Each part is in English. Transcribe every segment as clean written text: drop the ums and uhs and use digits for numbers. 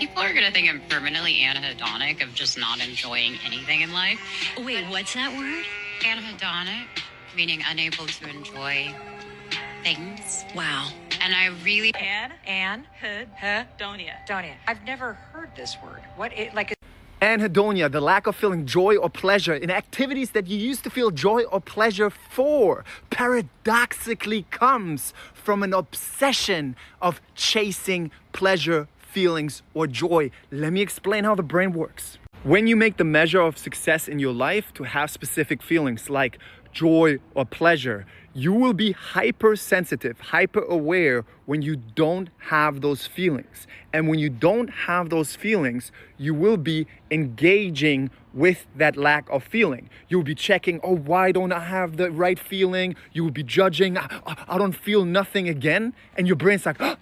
People are going to think I'm permanently anhedonic of just not enjoying anything in life. Wait, what's that word? Anhedonic, meaning unable to enjoy things. Wow. And I really... Anhedonia. I've never heard this word. What it like? Anhedonia, the lack of feeling joy or pleasure in activities that you used to feel joy or pleasure for, paradoxically comes from an obsession of chasing pleasure, feelings, or joy. Let me explain how the brain works. When you make the measure of success in your life to have specific feelings like joy or pleasure, you will be hypersensitive, hyper aware when you don't have those feelings. And when you don't have those feelings, you will be engaging with that lack of feeling. You'll be checking, oh, why don't I have the right feeling? You will be judging, I don't feel nothing again. And your brain's like, oh,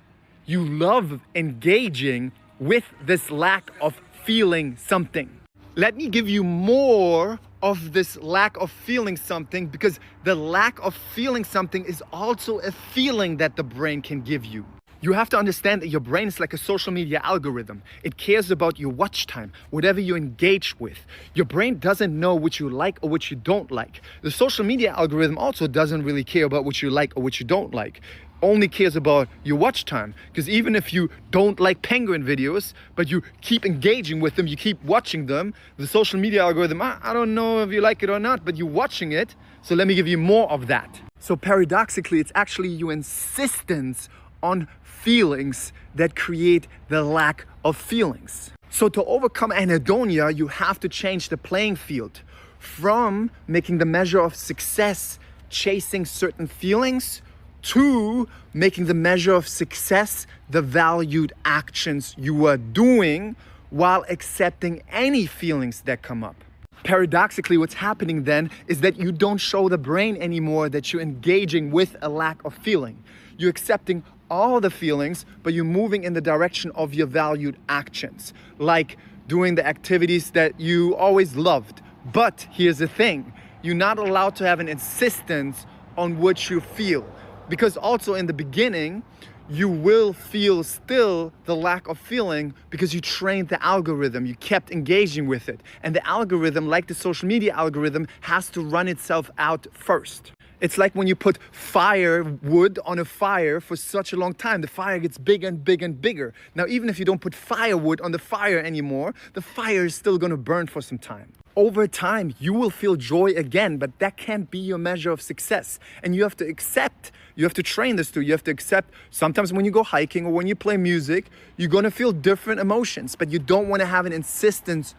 you love engaging with this lack of feeling something. Let me give you more of this lack of feeling something, because the lack of feeling something is also a feeling that the brain can give you. You have to understand that your brain is like a social media algorithm. It cares about your watch time, whatever you engage with. Your brain doesn't know what you like or what you don't like. The social media algorithm also doesn't really care about what you like or what you don't like. Only cares about your watch time, because even if you don't like penguin videos but you keep engaging with them, you keep watching them, the social media algorithm, I don't know if you like it or not, but you're watching it, so let me give you more of that. So paradoxically, it's actually your insistence on feelings that create the lack of feelings. So to overcome anhedonia, you have to change the playing field from making the measure of success chasing certain feelings to making the measure of success the valued actions you are doing while accepting any feelings that come up. Paradoxically, what's happening then is that you don't show the brain anymore that you're engaging with a lack of feeling. You're accepting all the feelings, but you're moving in the direction of your valued actions, like doing the activities that you always loved. But here's the thing, you're not allowed to have an insistence on what you feel. Because also in the beginning, you will feel still the lack of feeling because you trained the algorithm, you kept engaging with it. And the algorithm, like the social media algorithm, has to run itself out first. It's like when you put firewood on a fire for such a long time, the fire gets bigger and bigger and bigger. Now, even if you don't put firewood on the fire anymore, the fire is still gonna burn for some time. Over time, you will feel joy again, but that can't be your measure of success. And you have to accept, you have to train this too. You have to accept sometimes when you go hiking or when you play music, you're gonna feel different emotions, but you don't wanna have an insistence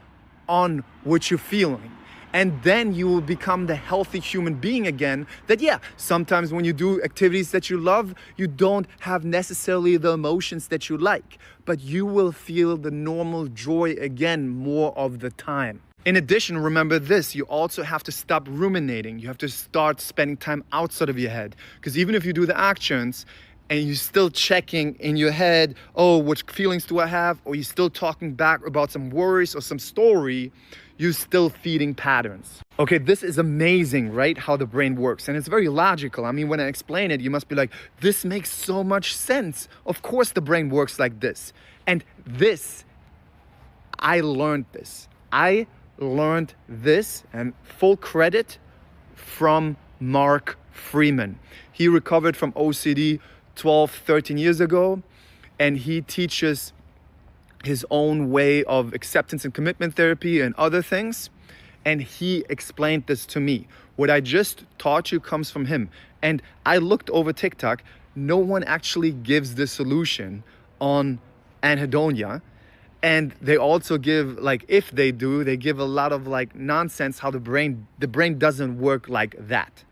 on what you're feeling. And then you will become the healthy human being again that, yeah, sometimes when you do activities that you love, you don't have necessarily the emotions that you like, but you will feel the normal joy again more of the time. In addition, remember this, you also have to stop ruminating. You have to start spending time outside of your head. Because even if you do the actions and you're still checking in your head, oh, what feelings do I have? Or you're still talking back about some worries or some story, you're still feeding patterns. Okay, this is amazing, right? How the brain works. And it's very logical. I mean, when I explain it, you must be like, this makes so much sense. Of course the brain works like this. And this, I learned this. I learned this, and full credit from Mark Freeman. He recovered from OCD 12, 13 years ago, and he teaches his own way of acceptance and commitment therapy and other things. And he explained this to me. What I just taught you comes from him. And I looked over TikTok. No one actually gives the solution on anhedonia. And they also give, like, if they do, they give a lot of like nonsense how the brain doesn't work like that.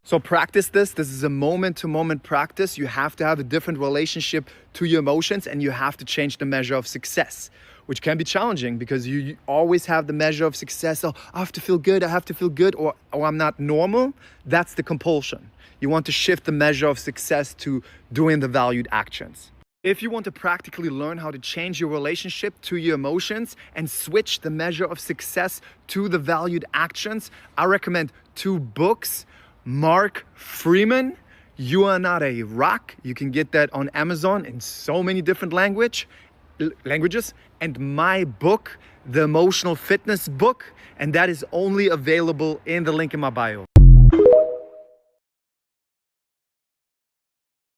So practice this. This is a moment-to-moment practice. You have to have a different relationship to your emotions, and you have to change the measure of success, which can be challenging because you always have the measure of success. Oh, I have to feel good, I have to feel good, or I'm not normal. That's the compulsion. You want to shift the measure of success to doing the valued actions. If you want to practically learn how to change your relationship to your emotions and switch the measure of success to the valued actions, I recommend 2 books. Mark Freeman, You Are Not a Rock. You can get that on Amazon in so many different languages. languages, and my book, the Emotional Fitness book, and that is only available in the link in my bio.